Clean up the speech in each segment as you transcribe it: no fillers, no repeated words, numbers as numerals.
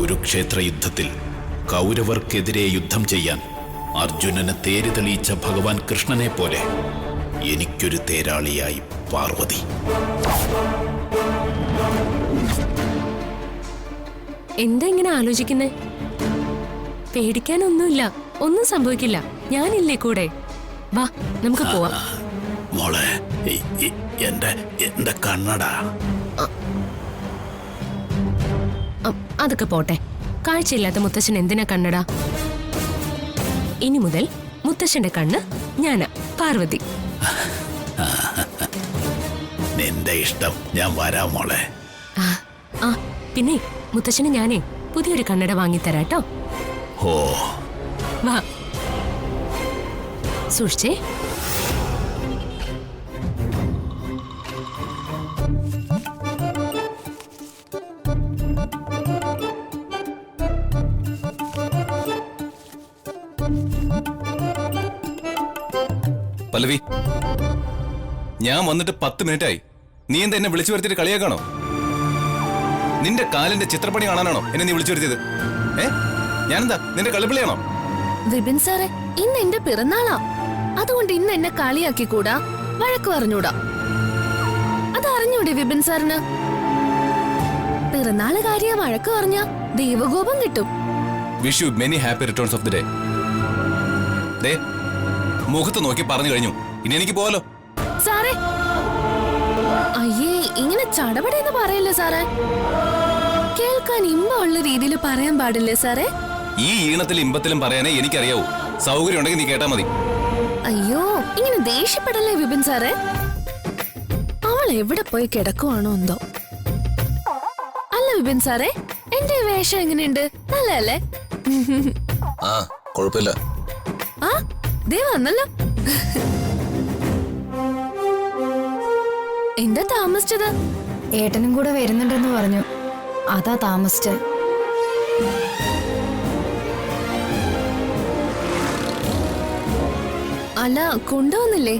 കുരുക്ഷേത്ര യുദ്ധത്തിൽ കൗരവർക്കെതിരെ യുദ്ധം ചെയ്യാൻ അർജുനന് തേര് തെളിയിച്ച ഭഗവാൻ കൃഷ്ണനെ പോലെ എനിക്കൊരു തേരാളിയായി പാർവതി. എന്താ ഇങ്ങനെ ആലോചിക്കുന്നേ? പേടിക്കാനൊന്നുമില്ല, ഒന്നും സംഭവിക്കില്ല. ഞാനില്ലേ കൂടെ. വാ, നമുക്ക് പോവാം. മോളെ, എന്റെ കണ്ണട. അതൊക്കെ പോട്ടെ. കാഴ്ചയില്ലാത്ത മുത്തശ്ശൻ എന്തിനാ കണ്ണട? ഇനി മുതൽ മുത്തശ്ശന്റെ കണ്ണ് ഞാനാ, പാർവതി. നിന്റെ ഇഷ്ടം, ഞാൻ വരാം മോളെ. പിന്നെ മുത്തശ്ശന് ഞാനേ പുതിയൊരു കണ്ണട വാങ്ങിത്തരാട്ടോ. ഓ, വാ, സൂക്ഷിച്ചേ. പല്ലവി, ഞാൻ വന്നിട്ട് 10 മിനിറ്റായി. നീ എന്താ എന്നെ വിളിച്ചു വരുത്തിയിട്ട് കളിയാക്കാണോ? നിന്റെ കാലിന്റെ ചിത്രപ്പണി കാണാനാണോ എന്നെ നീ വിളിച്ചു വരുത്തിയത്? ഞാനെന്താ നിന്റെ കളിപ്പിളിയാണോ? വിപിൻ സാറേ, ഇന്ന് എന്റെ പിറന്നാളാ. അതുകൊണ്ട് ഇന്ന് എന്നെ കളിയാക്കിക്കൂടാ, വഴക്ക് പറഞ്ഞൂടാ. അതറിഞ്ഞൂടെ വിപിൻ സാറിന്? പിറന്നാള് കാര്യ വഴക്ക് പറഞ്ഞ ദൈവകോപം കിട്ടും. Wish you many happy returns of the day. മുഖത്ത് നോക്കി പറഞ്ഞു കഴിഞ്ഞു. ഇനി എനിക്ക് പോവാലോ. സാറേ, അയ്യേ, ഇങ്ങനെ ചടപടയെന്ന് പറയല്ലേ സാറേ. കേൾക്കാൻ ഇമ്പമുള്ള രീതിയിൽ പറയാൻ പാടില്ലേ സാറേ? ഈ ഈണത്തിലും ഇമ്പത്തിലും പറയാനേ എനിക്കറിയാവൂ. സൗകര്യം ഉണ്ടെങ്കിൽ നീ കേട്ടാ മതി. അയ്യോ, ഇങ്ങനെ ദേഷ്യപ്പെടല്ലേ വിപിൻ സാറേ. അവൾ എവിടെ പോയി കിടക്കുവാണോ എന്തോ. അല്ല വിപിൻ സാറേ, എന്റെ വേഷം എങ്ങനെയുണ്ട്? നല്ലല്ലേ? കുഴപ്പമില്ല. ആ, ദേ വന്നല്ലോ. എന്താ താമസിച്ചത്? ഏട്ടനും കൂടെ വരുന്നുണ്ടെന്ന് പറഞ്ഞു, അതാ താമസിച്ചത്. അല്ല, കൊണ്ടുവന്നില്ലേ?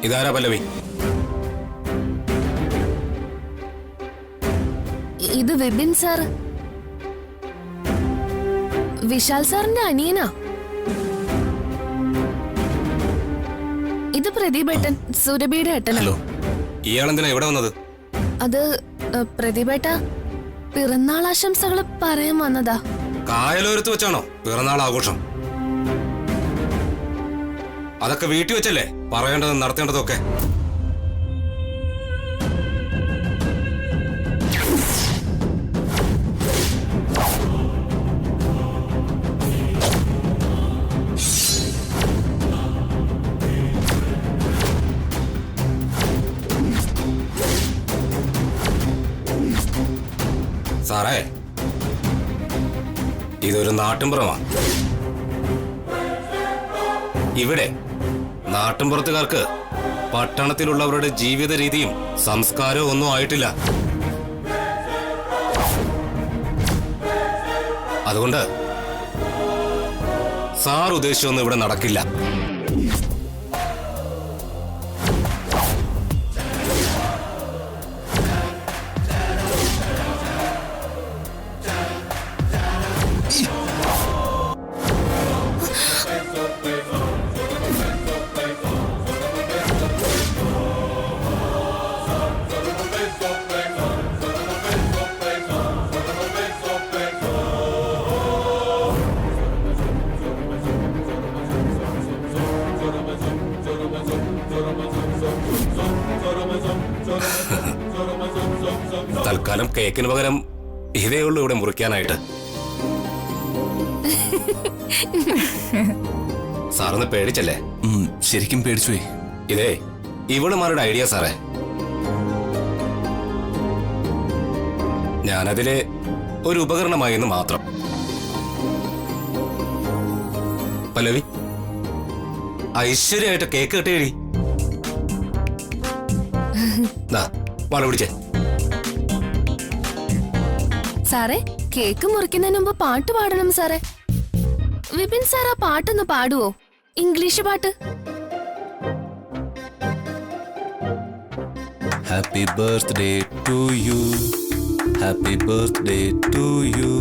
ഇതാരാ പല്ലവി? ഇത് വിപിൻ സാർ, വിശാൽ സാറിന്റെ അനിയനാ. ഇത് പ്രദീപേട്ടൻ, സുരഭിയുടെ ഏട്ടനല്ലോ. ഇയാളെന്തിനാ ഇവിടെ വന്നത്? അത് പ്രദീപേട്ട, പിറന്നാൾ ആശംസകൾ പറയാൻ വന്നതാ. കായലോരത്ത് വെച്ചാണോ പിറന്നാൾ ആഘോഷം? അതൊക്കെ വീട്ടിൽ വെച്ചല്ലേ പറയേണ്ടതും നടത്തേണ്ടതൊക്കെ. സാറേ, ഇതൊരു നാട്ടിൻപുറമാണ്. ഇവിടെ നാട്ടിൻപുറത്തുകാർക്ക് പട്ടണത്തിലുള്ളവരുടെ ജീവിത രീതിയും സംസ്കാരവും ഒന്നും ആയിട്ടില്ല. അതുകൊണ്ട് സാർ ഉദ്ദേശിച്ചൊന്നും ഇവിടെ നടക്കില്ല. തൽക്കാലം കേക്കിന് പകരം ഇതേ ഉള്ളൂ ഇവിടെ മുറിക്കാനായിട്ട്. സാറൊന്ന് പേടിച്ചല്ലേ? ശരിക്കും പേടിച്ചുപോയി. ഇതേ ഇവളുമാരുടെ ഐഡിയ സാറേ. ഞാനതിലെ ഒരു ഉപകരണമായെന്ന് മാത്രം. പല്ലവി, ഐശ്വര്യമായിട്ട് കേക്ക് കെട്ടേഴി. വള പിടിച്ചേ. സാറേ, കേക്ക് മുറിക്കുന്നതിന് മുമ്പ് പാട്ട് പാടണം സാറേ. വിപിൻ സാർ ആ പാട്ടൊന്ന് പാടുവോ? ഇംഗ്ലീഷ് പാട്ട്. Happy birthday to you, happy birthday to you.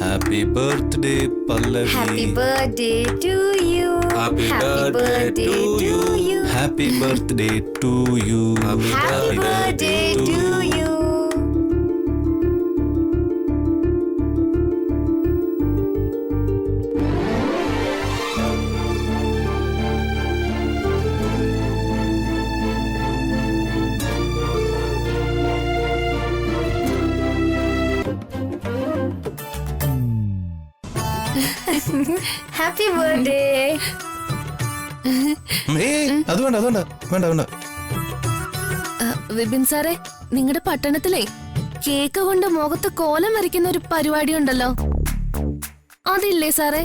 Happy birthday Pallavi. Happy birthday to you. Happy birthday to you. Happy birthday to you. Happy birthday to you. Happy birthday. അത് വേണ്ട അത് വേണ്ട വേണ്ട വേണ്ട. വിപിൻ സാറേ, നിങ്ങളുടെ പട്ടണത്തിലെ കേക്ക് കൊണ്ട് മുഖത്ത് കോലം വരയ്ക്കുന്ന ഒരു പരിപാടി ഉണ്ടല്ലോ, അതില്ലേ സാറേ?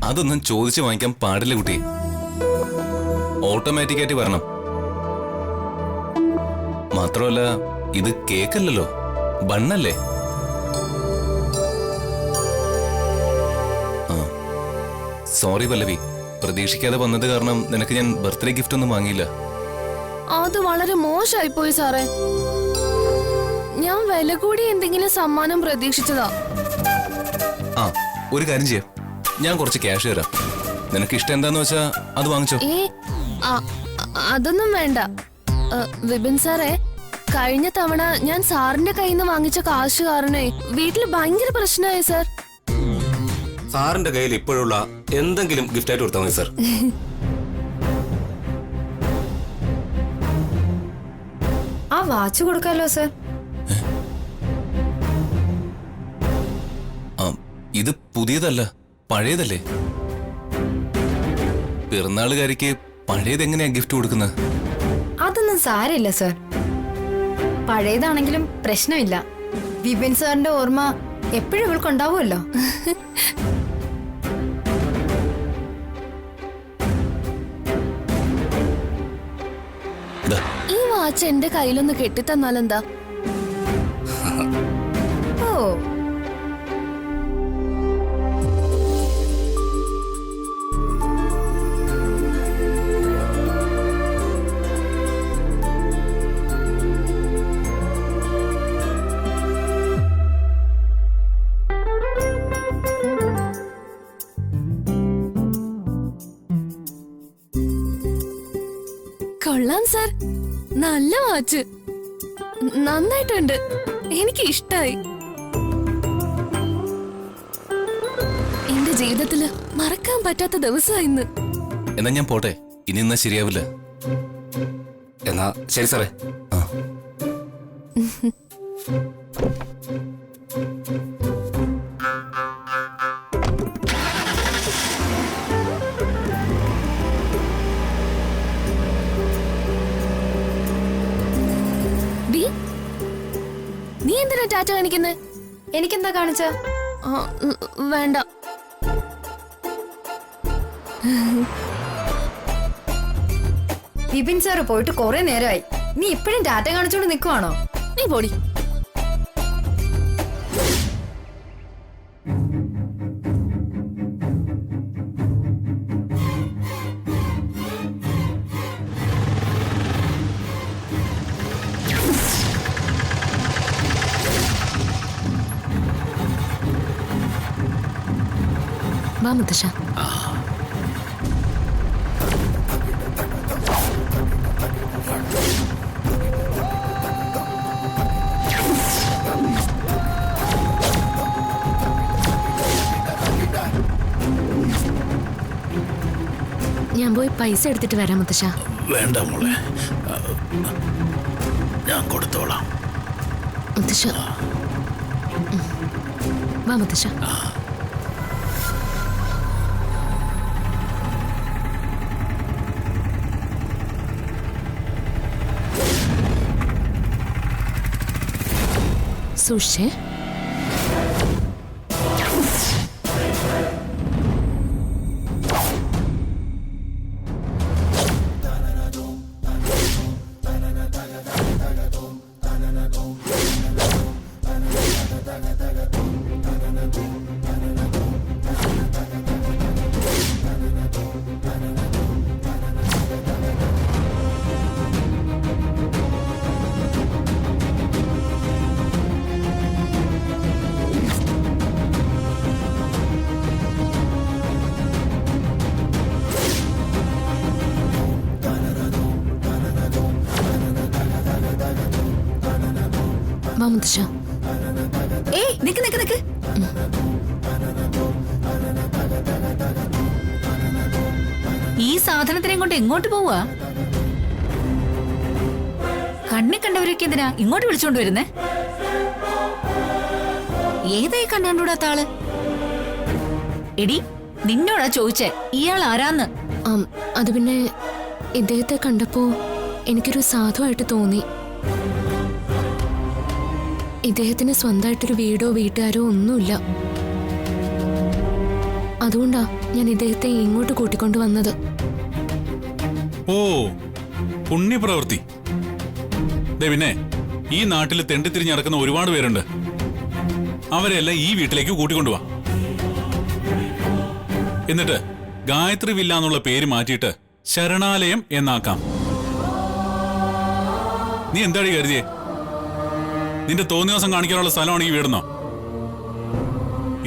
അതൊന്നും ചോദിച്ചു വാങ്ങിക്കാൻ പാടില്ല കുട്ടി. ഓട്ടോമാറ്റിക് ആയിട്ട് വരണം. മാത്രമല്ല ഇത് കേക്കല്ലല്ലോ, ബണ്ണല്ലേ. സോറി പല്ലവി, പ്രതീക്ഷിക്കാതെ വന്നത് കാരണം നിനക്ക് ഞാൻ ബർത്ത്ഡേ ഗിഫ്റ്റ് ഒന്നും വാങ്ങിയില്ല. അത് വളരെ മോശമായി പോയി സാറേ. ഞാൻ വില കൂടി എന്തെങ്കിലും സമ്മാനം പ്രതീക്ഷിച്ചതാ. ആ ഒരു കാര്യം ചെയ്യാം, ഞാൻ കുറച്ച് ക്യാഷ് തരാം. നിനക്ക് ഇഷ്ടം എന്താന്ന് വെച്ചാ അത് വാങ്ങിച്ചോ. അതൊന്നും വേണ്ട വിപിൻ സാറേ. കഴിഞ്ഞ തവണ ഞാൻ സാറിന്റെ കയ്യിൽ നിന്ന് വാങ്ങിച്ച കാശ് കാരണേ വീട്ടില് ഭയങ്കര പ്രശ്നമായി സാർ. സാറിന്റെ കയ്യിൽ ഇപ്പോഴുള്ള എന്തെങ്കിലും ഗിഫ്റ്റ് ആയിട്ട് കൊടുത്താൽ മതി സാർ. ആ വാച്ച് കൊടുക്കാലോ സർ. ഇത് പുതിയതല്ല, പഴയതല്ലേ. പിറന്നാളുകാരിക്ക് പഴയതെങ്ങനെയാ ഗിഫ്റ്റ് കൊടുക്കുന്നത്? അതൊന്നും സാരമില്ല സർ. പഴയതാണെങ്കിലും പ്രശ്നമില്ല. വിപിൻ സാറിന്റെ ഓർമ്മ എപ്പോഴും ഇവൾക്കുണ്ടാവുമല്ലോ. ഈ വാച്ച് എന്റെ കയ്യിലൊന്ന് കെട്ടിത്തന്നാലെന്താ? ഓ കൊള്ളാം സാർ, നല്ല വാച്ച്, നന്നായിട്ടുണ്ട്, എനിക്ക് ഇഷ്ടായി. എന്റെ ജീവിതത്തില് മറക്കാൻ പറ്റാത്ത ദിവസമായി ഇന്ന്. എന്നാ ഞാൻ പോട്ടെ, ഇനി എന്നാ ശരിയാവില്ല. എന്നാ ശരി സാറേ. ആ നീ എന്തിനാ ടാറ്റ കാണിക്കുന്നേ? എനിക്കെന്താ കാണിച്ച? വേണ്ട. വിപിൻ സാറ് പോയിട്ട് കുറെ നേരമായി. നീ ഇപ്പഴും ടാറ്റ കാണിച്ചോണ്ട് നിക്കുവാണോ? നീ പോടി. വാ മുത്തശ്ശ. ഞാൻ പോയി പൈസ എടുത്തിട്ട് വരാം മുത്തശ്ശ. വേണ്ട മോളെ, ഞാൻ കൊടുത്തോളാം. മുത്തശ്ശ വാ മുത്തശ്ശ. സൂക്ഷിച്ചേ. വാ മുത്തശ്ശ. ഏയ് നിക്ക് നിക്ക് നിക്ക്. ഈ സാധനത്തിനെ കൊണ്ട് എങ്ങോട്ട് പോവാ? കണ്ണി കണ്ടവരൊക്കെ എന്തിനാ ഇങ്ങോട്ട് വിളിച്ചോണ്ട് വരുന്നേ? ഏതായി കണ്ടാണ്ടൂടാത്ത ആള്? എടി നിന്നോടാ ചോദിച്ചേ ഇയാൾ ആരാന്ന്. അത് പിന്നെ ഇദ്ദേഹത്തെ കണ്ടപ്പോ എനിക്കൊരു സാധുവായിട്ട് തോന്നി. ഇദ്ദേഹത്തിന് സ്വന്തമായിട്ടൊരു വീടോ വീട്ടുകാരോ ഒന്നുമില്ല. അതുകൊണ്ടാ ഞാൻ ഇദ്ദേഹത്തെ ഇങ്ങോട്ട് കൂട്ടിക്കൊണ്ടു വന്നത്. ഓ, പുണ്യപ്രവൃത്തി. പിന്നെ ഈ നാട്ടിൽ തെണ്ടിത്തിരിഞ്ഞ് നടക്കുന്ന ഒരുപാട് പേരുണ്ട്. അവരെല്ലാം ഈ വീട്ടിലേക്ക് കൂട്ടിക്കൊണ്ടുപോവാ. എന്നിട്ട് ഗായത്രി വില്ല എന്നുള്ള പേര് മാറ്റിയിട്ട് ശരണാലയം എന്നാക്കാം. നീ എന്താടി കരുതിയേ? നിന്റെ തോന്നിയാസം കാണിക്കാനുള്ള സ്ഥലമാണ് ഈ വീടുന്നോ?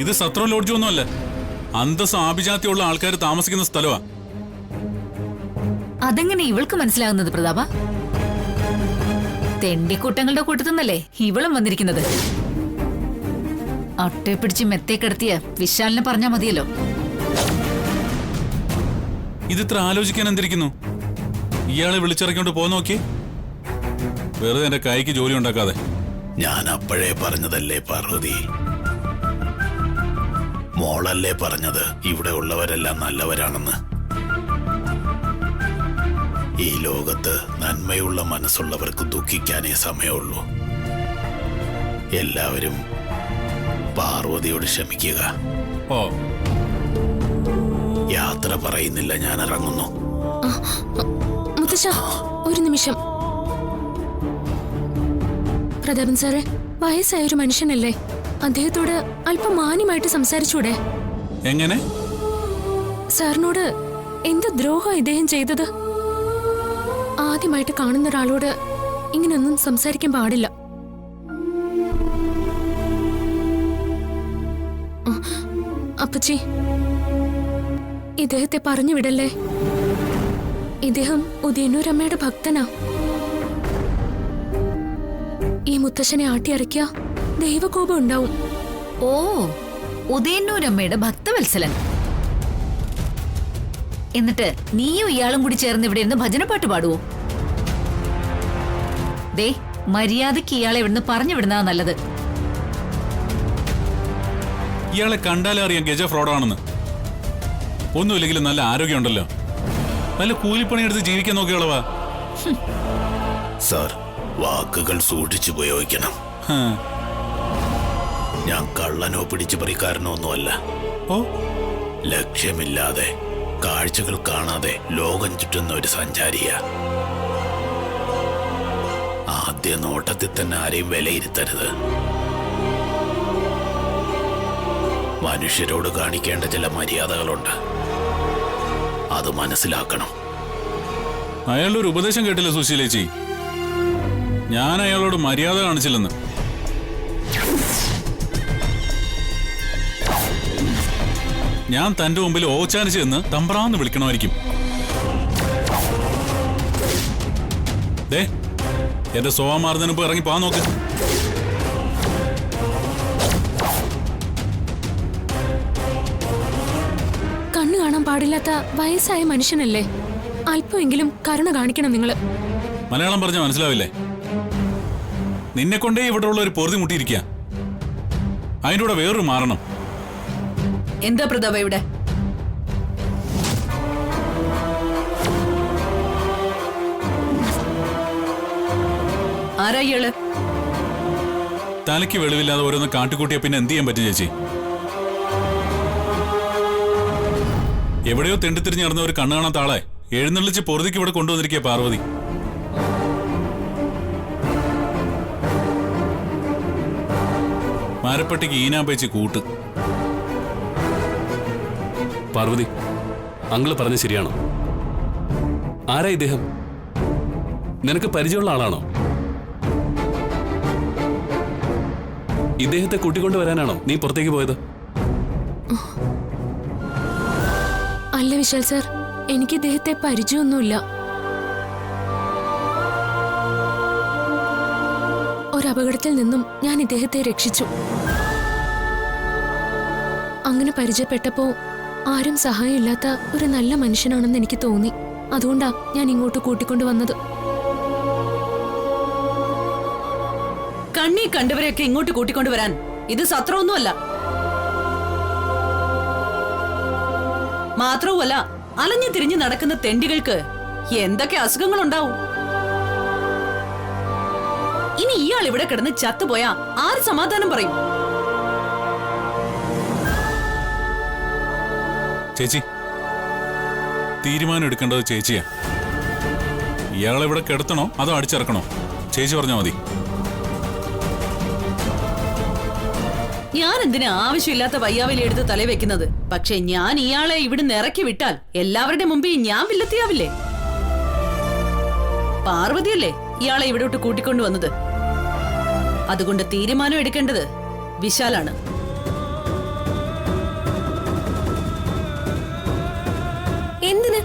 ഇത് സത്രം ലോഡ്ജ് ഒന്നുമല്ല, അന്തസ്സും ആഭിജാത്യമുള്ള ആൾക്കാർ താമസിക്കുന്ന സ്ഥലമാ. അതെങ്ങനെ ഇവൾക്ക് മനസ്സിലാകുന്നത് പ്രതാപ? തെണ്ടിക്കൂട്ടങ്ങളുടെ കൂട്ടത്തുനിന്നല്ലേ ഇവളും വന്നിരിക്കുന്നത്. അട്ടെ പിടിച്ച് മെത്തേ കിടത്തിയ വിശാലിനെ പറഞ്ഞാ മതിയല്ലോ. ഇതിത്ര ആലോചിക്കാൻ എന്തിരിക്കുന്നു? ഇയാളെ വിളിച്ചിറക്കിക്കൊണ്ട് പോ നോക്കി. വെറുതെ എന്റെ കൈക്ക് ജോലി ഉണ്ടാക്കാതെ. ഞാൻ അപ്പോഴേ പറഞ്ഞതല്ലേ പാർവതി, മോളല്ലേ പറഞ്ഞത് ഇവിടെ ഉള്ളവരെല്ലാം നല്ലവരാണെന്ന്. ഈ ലോകത്ത് നന്മയുള്ള മനസ്സുള്ളവർക്ക് ദുഃഖിക്കാനേ സമയമുള്ളൂ. എല്ലാവരും പാർവതിയോട് ക്ഷമിക്കുക. ഓ, യാത്ര പറയുന്നില്ല, ഞാൻ ഇറങ്ങുന്നു. മുത്തശ്ശ ഒരു നിമിഷം. പ്രതാപൻ സാറേ, വയസ്സായൊരു മനുഷ്യനല്ലേ, അദ്ദേഹത്തോട് അല്പം മാന്യമായിട്ട് സംസാരിച്ചൂടെ? എങ്ങനെ? സാറിനോട് എന്ത് ദ്രോഹം ഇദ്ദേഹം ചെയ്തത്? ആദ്യമായിട്ട് കാണുന്ന ഒരാളോട് ഇങ്ങനൊന്നും സംസാരിക്കാൻ പാടില്ല. അപ്പച്ചി, ഇദ്ദേഹത്തെ പറഞ്ഞു വിടല്ലേ. ഇദ്ദേഹം ഉദയന്നൂരമ്മയുടെ ഭക്തനാ. ഈ മുത്തശ്ശനെ ആട്ടിയറയ്ക്ക ദൈവകോപം ഉണ്ടാവും. ഓ, ഉദയന്നൂരമ്മയുടെ ഭക്തവത്സലൻ. എന്നിട്ട് നീയും ഇയാളും കൂടി ചേർന്ന് ഇവിടെ ഇരുന്ന് ഭജനപ്പാട്ട് പാടുവോ? ദേ, മര്യാദയ്ക്ക് ഇയാളെ ഇവിടുന്ന് പറഞ്ഞു വിടുന്നതാ നല്ലത്. ഇയാളെ കണ്ടാലേ അറിയാം ഗജ ഫ്രോഡാണെന്ന്. ഒന്നുമില്ലെങ്കിലും നല്ല ആരോഗ്യമുണ്ടല്ലോ. നല്ല കൂലിപ്പണിയെടുത്ത് ജീവിക്കാൻ നോക്കിയുള്ളവാ. സാർ, വാക്കുകൾ സൂക്ഷിച്ചുപയോഗിക്കണം. ഞാൻ കള്ളനോ പിടിച്ചുപറിക്കാരനോ ഒന്നുമല്ല. ഓ, ലക്ഷ്യമില്ലാതെ കാഴ്ചകൾ കാണാതെ ലോകം ചുറ്റുന്ന ഒരു സഞ്ചാരിയാ. ആദ്യ നോട്ടത്തിൽ തന്നെ ആരെയും വിലയിരുത്തരുത്. മനുഷ്യരോട് കാണിക്കേണ്ട ചില മര്യാദകളുണ്ട്, അത് മനസ്സിലാക്കണം. അയാളുടെ ഒരു ഉപദേശം കേട്ടില്ല സുശീലേച്ചി? ഞാൻ അയാളോട് മര്യാദ കാണിച്ചില്ലെന്ന്. ഞാൻ തന്റെ മുമ്പിൽ ഓച്ചാനിച്ച് എന്ന് തമ്പ്രാന്ന് വിളിക്കണമായിരിക്കും. ദേ, എന്റെ സ്വഭാവം മാറുന്നതിന് മുമ്പ് ഇറങ്ങി പോകാൻ നോക്ക്. കണ്ണു കാണാൻ പാടില്ലാത്ത വയസ്സായ മനുഷ്യനല്ലേ, അല്പമെങ്കിലും കരുണ കാണിക്കണം നിങ്ങള്. മലയാളം പറഞ്ഞാൽ മനസ്സിലാവില്ലേ? നിന്നെ കൊണ്ടേ ഇവിടെ ഉള്ള ഒരു പൊറുതി മുട്ടിയിരിക്കുക. അതിൻ്റെ കൂടെ വേറൊരു മാറണം. എന്താ പ്രതാപ ഇവിടെ? ആരാ ഇയാള്? തലയ്ക്ക് വെളിവില്ലാതെ ഓരോന്ന് കാട്ടിക്കൂട്ടിയ പിന്നെ എന്ത് ചെയ്യാൻ പറ്റും ചേച്ചി? എവിടെയോ തെണ്ടിത്തിരിഞ്ഞ് നടന്ന ഒരു കണ്ണു കാണാത്ത ആളെ എഴുന്നള്ളിച്ച് പൊറുതിക്ക് ഇവിടെ കൊണ്ടുവന്നിരിക്കുക പാർവതി. മരപ്പട്ടിക്ക് ഈനാമ്പേച്ച് കൂട്ട്. പാർവതി, അങ്കിള് പറഞ്ഞ ശരിയാണോ? ആരാ ഇദ്ദേഹം? നിനക്ക് പരിചയമുള്ള ആളാണോ? ഇദ്ദേഹത്തെ കൂട്ടിക്കൊണ്ടുവരാനാണോ നീ പുറത്തേക്ക് പോയത്? അല്ല വിശാൽ സാർ, എനിക്ക് ഇദ്ദേഹത്തെ പരിചയമൊന്നുമില്ല. ഒരപകടത്തിൽ നിന്നും ഞാൻ ഇദ്ദേഹത്തെ രക്ഷിച്ചു. അങ്ങനെ പരിചയപ്പെട്ടപ്പോ ആരും സഹായമില്ലാത്ത ഒരു നല്ല മനുഷ്യനാണെന്ന് എനിക്ക് തോന്നി. അതുകൊണ്ടാ ഞാൻ ഇങ്ങോട്ട് കൂട്ടിക്കൊണ്ടു വന്നത്. കണ്ണി കണ്ടവരെയൊക്കെ ഇങ്ങോട്ട് കൂട്ടിക്കൊണ്ടുവരാൻ ഇത് സത്രമൊന്നുമല്ല. മാത്രവുമല്ല, അലഞ്ഞു തിരിഞ്ഞു നടക്കുന്ന തെണ്ടികൾക്ക് എന്തൊക്കെ അസുഖങ്ങളുണ്ടാവും. ഇനി ഇയാൾ ഇവിടെ കിടന്ന് ചത്തുപോയാ ആര് സമാധാനം പറയും? ചേച്ചി, തീരുമാനം എടുക്കേണ്ടത് ചേച്ചിയാ. ഇയാളെ ഇവിടെ കിടത്തണോ അതോ അടിച്ചിറക്കണോ? ചേച്ചി പറഞ്ഞാ മതി. ഞാൻ എന്തിനാ ആവശ്യമില്ലാത്ത വയ്യാവലി എടുത്ത് തലവെക്കുന്നത്? പക്ഷെ ഞാൻ ഇയാളെ ഇവിടുന്ന് ഇറക്കി വിട്ടാൽ എല്ലാവരുടെ മുമ്പിൽ ഞാൻ വില്ലത്തിയാവില്ലേ? പാർവതിയല്ലേ ഇയാളെ ഇവിടോട്ട് കൂട്ടിക്കൊണ്ടുവന്നത്. അതുകൊണ്ട് തീരുമാനം എടുക്കേണ്ടത് വിശാലാണ്. എന്തിന്?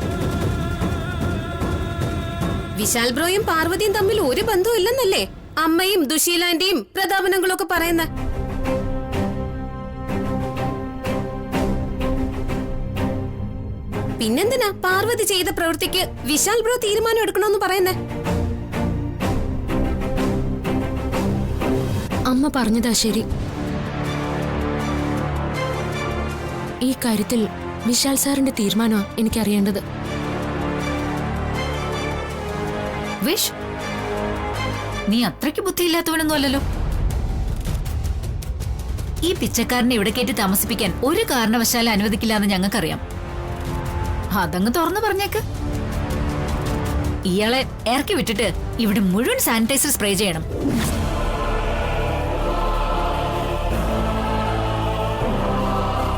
വിശാൽ ബ്രോയും പാർവതിയും തമ്മിൽ ഒരു ബന്ധവും ഇല്ലെന്നല്ലേ അമ്മയും ദുശീലാന്റെയും പ്രതാപനങ്ങളും ഒക്കെ പറയുന്ന. പിന്നെന്തിനാ പാർവതി ചെയ്ത പ്രവൃത്തിക്ക് വിശാൽ ബ്രോ തീരുമാനം എടുക്കണമെന്ന് പറയുന്നേ? അമ്മ പറഞ്ഞതാ ശരി. ഈ കാര്യത്തിൽ വിശാൽ സാറിന്റെ തീരുമാനമാണ് എനിക്കറിയേണ്ടത്. വിഷ്, നീ അത്രയ്ക്ക് ബുദ്ധിയില്ലാത്തവനൊന്നും അല്ലല്ലോ. ഈ പിച്ചക്കാരനെ ഇവിടെ കയറ്റി താമസിപ്പിക്കാൻ ഒരു കാരണവശാലും അനുവദിക്കില്ല എന്ന് ഞങ്ങൾക്കറിയാം. അതങ്ങ് തുറന്നു പറഞ്ഞേക്ക്. ഇയാളെ ഇറക്കി വിട്ടിട്ട് ഇവിടെ മുഴുവൻ സാനിറ്റൈസർ സ്പ്രേ ചെയ്യണം.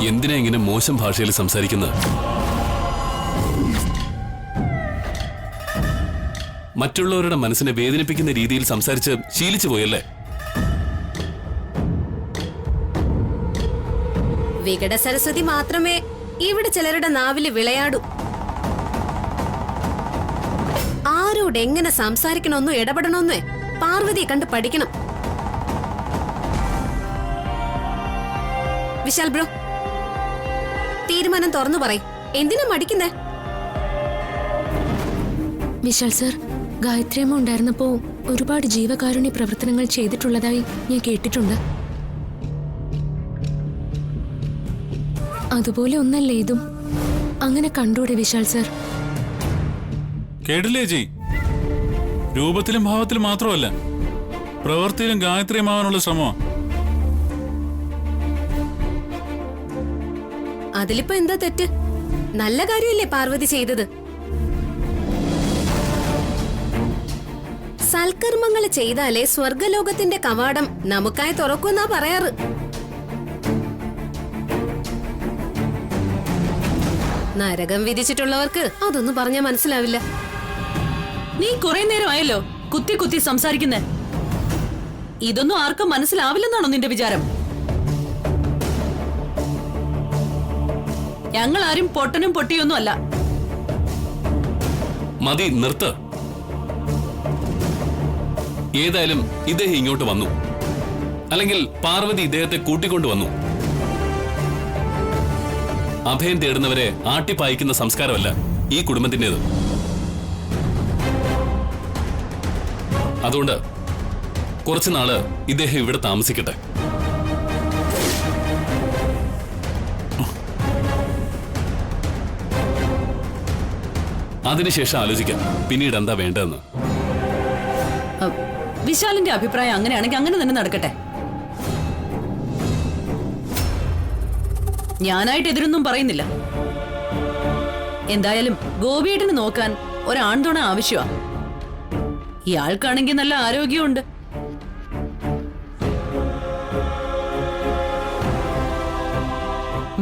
എന്തിനാ ഇങ്ങനെ മോശം ഭാഷയിൽ സംസാരിക്കുന്നത്? മറ്റുള്ളവരുടെ മനസ്സിനെ വേദനിപ്പിക്കുന്ന രീതിയിൽ സംസാരിച്ച് ശീലിച്ചു പോയല്ലേ? വികട സരസ്വതി മാത്രമേ ഇവിടെ ചിലരുടെ നാവില് വിളയാടൂ. ആരോട് എങ്ങനെ സംസാരിക്കണമെന്നോ ഇടപെടണമെന്നോ പാർവതിയെ കണ്ട് പഠിക്കണം. വിശാൽ ബ്രോ, തീരുമാനം തുറന്നു പറയും. എന്തിനാ മടിക്കുന്നേ? വിശാൽ സർ, ഗായത്രിയമ്മ ഉണ്ടായിരുന്നപ്പോ ഒരുപാട് ജീവകാരുണ്യ പ്രവർത്തനങ്ങൾ ചെയ്തിട്ടുള്ളതായി ഞാൻ കേട്ടിട്ടുണ്ട്. അതുപോലെ ഒന്നല്ലേ ഇതും? അങ്ങനെ കണ്ടൂടെ വിശാൽ സർ? കേട്ടില്ലേ ജി? രൂപത്തിലും ഭാവത്തിലും മാത്രമല്ല, പ്രവൃത്തിയിലും ഗായത്രിയമാവാനുള്ള ശ്രമോ. അതിലിപ്പോ എന്താ തെറ്റ്? നല്ല കാര്യമല്ലേ പാർവതി ചെയ്തത്? സൽക്കർമ്മങ്ങൾ ചെയ്താലേ സ്വർഗലോകത്തിന്റെ കവാടം നമുക്കായി തുറക്കുമെന്നാ പറയാറ്. നരകം വിധിച്ചിട്ടുള്ളവർക്ക് അതൊന്നും പറഞ്ഞാൽ മനസ്സിലാവില്ല. നീ കുറെ നേരമായല്ലോ കുത്തി കുത്തി സംസാരിക്കുന്നേ. ഇതൊന്നും ആർക്കും മനസ്സിലാവില്ലെന്നാണോ നിന്റെ വിചാരം? ഞങ്ങൾ ആരും പൊട്ടനും പൊട്ടിയൊന്നും അല്ല. മതി, നിർത്ത്. ഏതായാലും ഇദ്ദേഹം ഇങ്ങോട്ട് വന്നു, അല്ലെങ്കിൽ പാർവതി ഇദ്ദേഹത്തെ കൂട്ടിക്കൊണ്ടു വന്നു. അഭയം തേടുന്നവരെ ആട്ടിപ്പായിക്കുന്ന സംസ്കാരമല്ല ഈ കുടുംബത്തിൻ്റെത്. അതുകൊണ്ട് കുറച്ചുനാള് ഇദ്ദേഹം ഇവിടെ താമസിക്കട്ടെ. അതിനുശേഷം ആലോചിക്കാം പിന്നീട് എന്താ വേണ്ടതെന്ന്. വിശാലിന്റെ അഭിപ്രായം അങ്ങനെയാണെങ്കിൽ അങ്ങനെ തന്നെ നടക്കട്ടെ. ഞാനായിട്ട് എതിരൊന്നും പറയുന്നില്ല. എന്തായാലും ഗോപിയേട്ടന് നോക്കാൻ ഒരാൺതുണ ആവശ്യമാണ്. ഇയാൾക്കാണെങ്കിൽ നല്ല ആരോഗ്യമുണ്ട്.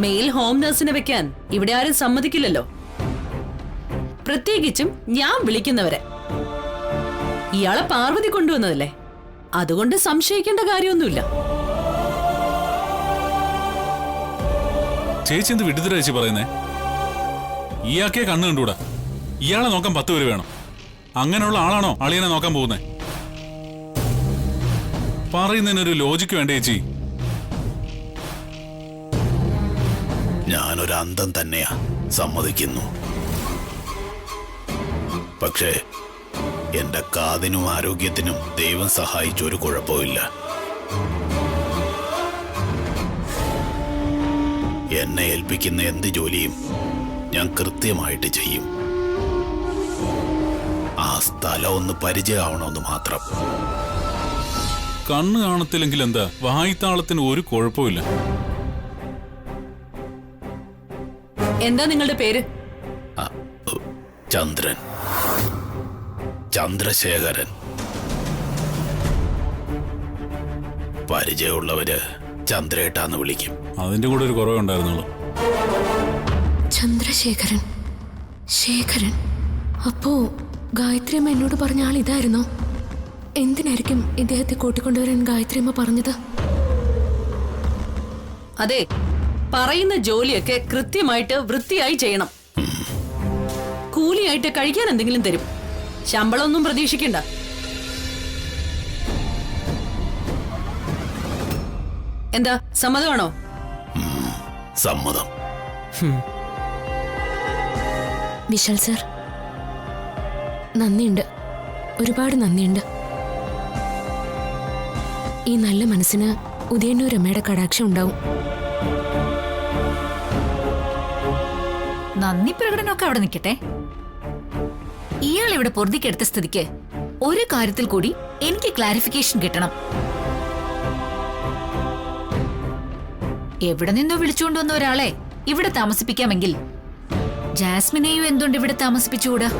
മെയിൽ ഹോം നഴ്സിനെ വെക്കാൻ ഇവിടെ ആരും സമ്മതിക്കില്ലല്ലോ, പ്രത്യേകിച്ചും ഞാൻ വിളിക്കുന്നവരെ. ഇയാളെ പാർവതി കൊണ്ടുവന്നതല്ലേ, അതുകൊണ്ട് സംശയിക്കേണ്ട കാര്യമൊന്നുമില്ല. ചേച്ചി എന്ത് വിടുതല ചേച്ചി പറയുന്നേ? ഇയാൾക്കേ കണ്ണു കണ്ടുകൂടാ. ഇയാളെ നോക്കാൻ 10 പേര് വേണം. അങ്ങനെയുള്ള ആളാണോ അളിയനെ നോക്കാൻ പോകുന്നേ? പറയുന്നതിനൊരു ലോജിക്ക് വേണ്ട ചേച്ചി. ഞാനൊരു അന്ധം തന്നെയാ, സമ്മതിക്കുന്നു. പക്ഷേ എന്റെ കാതിനും ആരോഗ്യത്തിനും ദൈവം സഹായിച്ചൊരു കുഴപ്പമില്ല. എന്നെ ഏൽപ്പിക്കുന്ന എന്ത് ജോലിയും ഞാൻ കൃത്യമായിട്ട് ചെയ്യും. ആ സ്ഥലം ഒന്ന് പരിചയമാവണമെന്ന് മാത്രം. കണ്ണ് കാണത്തില്ലെങ്കിൽ എന്താ, വായ്ത്താളത്തിന് ഒരു കുഴപ്പമില്ല. എന്താ നിങ്ങളുടെ പേര്? ചന്ദ്രൻ, ചന്ദ്രശേഖരൻ. പരിചയമുള്ളവര് ചന്ദ്രേട്ടാന്ന് വിളിക്കും. അതിന്റെ കൂടെ ഒരു കുറവുണ്ടായിരുന്നുള്ളൂ. ചന്ദ്രശേഖരൻ, ശേഖരൻ. അപ്പോ ഗായത്രി അമ്മ എന്നോട് പറഞ്ഞ ആൾ ഇതായിരുന്നോ? എന്തിനായിരിക്കും ഇദ്ദേഹത്തെ കൂട്ടിക്കൊണ്ടുവരാൻ ഗായത്രി അമ്മ പറഞ്ഞത്? അതെ, പറയുന്ന ജോലിയൊക്കെ കൃത്യമായിട്ട് വൃത്തിയായി ചെയ്യണം. കൂലിയായിട്ട് കഴിക്കാൻ എന്തെങ്കിലും തരും, ശമ്പളമൊന്നും പ്രതീക്ഷിക്കണ്ട. എന്താ, സമ്മതമാണോ? സമ്മതം. വിശാൽ സർ, നന്ദിയുണ്ട്, ഒരുപാട് നന്ദിയുണ്ട്. ഈ നല്ല മനസ്സിന് ഉദയന്നൂർ അമ്മയുടെ കടാക്ഷം ഉണ്ടാവും. നന്ദി പ്രകടനമൊക്കെ അവിടെ നിൽക്കട്ടെ. ഇയാൾ ഇവിടെ പൊറുതിക്കെടുത്ത സ്ഥിതിക്ക് ഒരു കാര്യത്തിൽ കൂടി എനിക്ക് ക്ലാരിഫിക്കേഷൻ കിട്ടണം. എവിടെ നിന്നോ വിളിച്ചുകൊണ്ടുവന്ന ഒരാളെ ഇവിടെ താമസിപ്പിക്കാമെങ്കിൽ ജാസ്മിനെയും എന്തുകൊണ്ട് ഇവിടെ താമസിപ്പിച്ചുകൂടാ?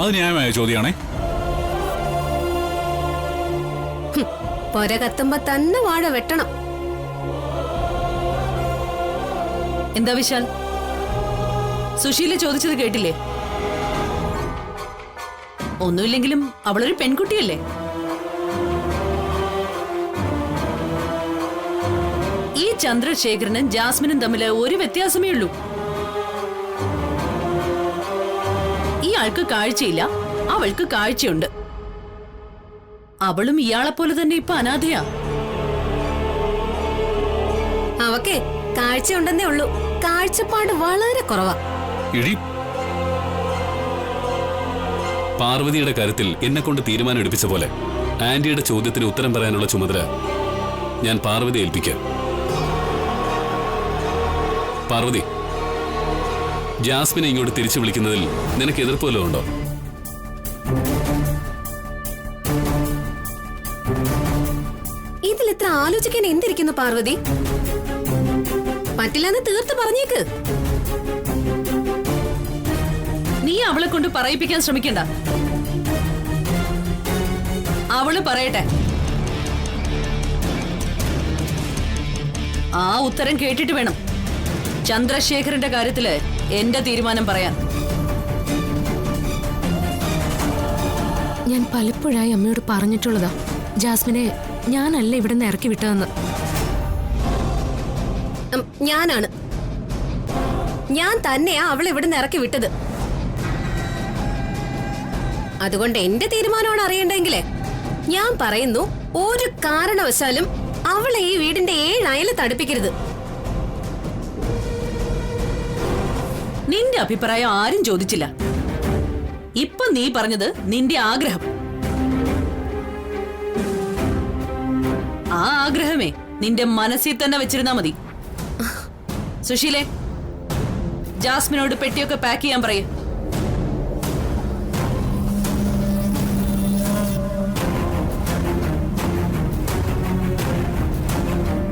അത് ന്യായമായ ചോദ്യമാണേ. പൊര കത്തുമ്പോ തന്നെ വാഴ വെട്ടണം. എന്താ വിശാൽ, സുശീല ചോദിച്ചത് കേട്ടില്ലേ? ഒന്നുമില്ലെങ്കിലും അവളൊരു പെൺകുട്ടിയല്ലേ? ഈ ചന്ദ്രശേഖരനും ജാസ്മിനും തമ്മിൽ ഒരു വ്യത്യാസമേ ഉള്ളൂ. ഇയാൾക്ക് കാഴ്ചയില്ല, അവൾക്ക് കാഴ്ചയുണ്ട്. അവളും ഇയാളെപ്പോലെ തന്നെ ഇപ്പൊ അനാഥയാ. അവക്കെ കാഴ്ചയുണ്ടെന്നേ ഉള്ളൂ, കാഴ്ചപ്പാട് വളരെ കുറവാ. ഇഴി, പാർവതിയുടെ കാര്യത്തിൽ എന്നെ കൊണ്ട് തീരുമാനം എടുപ്പിച്ച പോലെ ആന്റിയുടെ ചോദ്യത്തിന് ഉത്തരം പറയാനുള്ള ചുമതല ഞാൻ പാർവതി ഏൽപ്പിക്കാം. പാർവതി, ജാസ്മിനെ ഇങ്ങോട്ട് തിരിച്ചു വിളിക്കുന്നതിൽ നിനക്ക് എതിർപ്പ് വല്ലതും ഉണ്ടോ? ഇതിൽ ഇത്ര ആലോചിക്കാൻ എന്തിരിക്കുന്നു പാർവതി? പറ്റില്ലെന്ന് തീർത്ത് പറഞ്ഞേക്ക്. നീ അവളെ കൊണ്ട് പറയിപ്പിക്കാൻ ശ്രമിക്കണ്ട. അവള് പറയട്ടെ. ആ ഉത്തരം കേട്ടിട്ട് വേണം ചന്ദ്രശേഖരന്റെ കാര്യത്തില് എന്റെ തീരുമാനം പറയാൻ. ഞാൻ പലപ്പോഴായി അമ്മയോട് പറഞ്ഞിട്ടുള്ളതാ, ജാസ്മിനെ ഞാനല്ല ഇവിടെ നിന്ന് ഇറക്കി വിട്ടതെന്ന്. ഞാനാണ്, ഞാൻ തന്നെയാ അവളെ ഇവിടെ നിന്ന് ഇറക്കി വിട്ടത്. അതുകൊണ്ട് എന്റെ തീരുമാനമാണ് അറിയണ്ടെങ്കിലേ ഞാൻ പറയുന്നു, ഒരു കാരണവശാലും അവളെ ഈ വീടിന്റെ 7 അയല് തടുപ്പിക്കരുത്. നിന്റെ അഭിപ്രായം ആരും ചോദിച്ചില്ല. ഇപ്പൊ നീ പറഞ്ഞത് നിന്റെ ആഗ്രഹം. ആ ആഗ്രഹമേ നിന്റെ മനസ്സിൽ തന്നെ വെച്ചിരുന്നാ മതി. സുശീലേ, ജാസ്മിനോട് പെട്ടിയൊക്കെ പാക്ക് ചെയ്യാൻ പറയേ.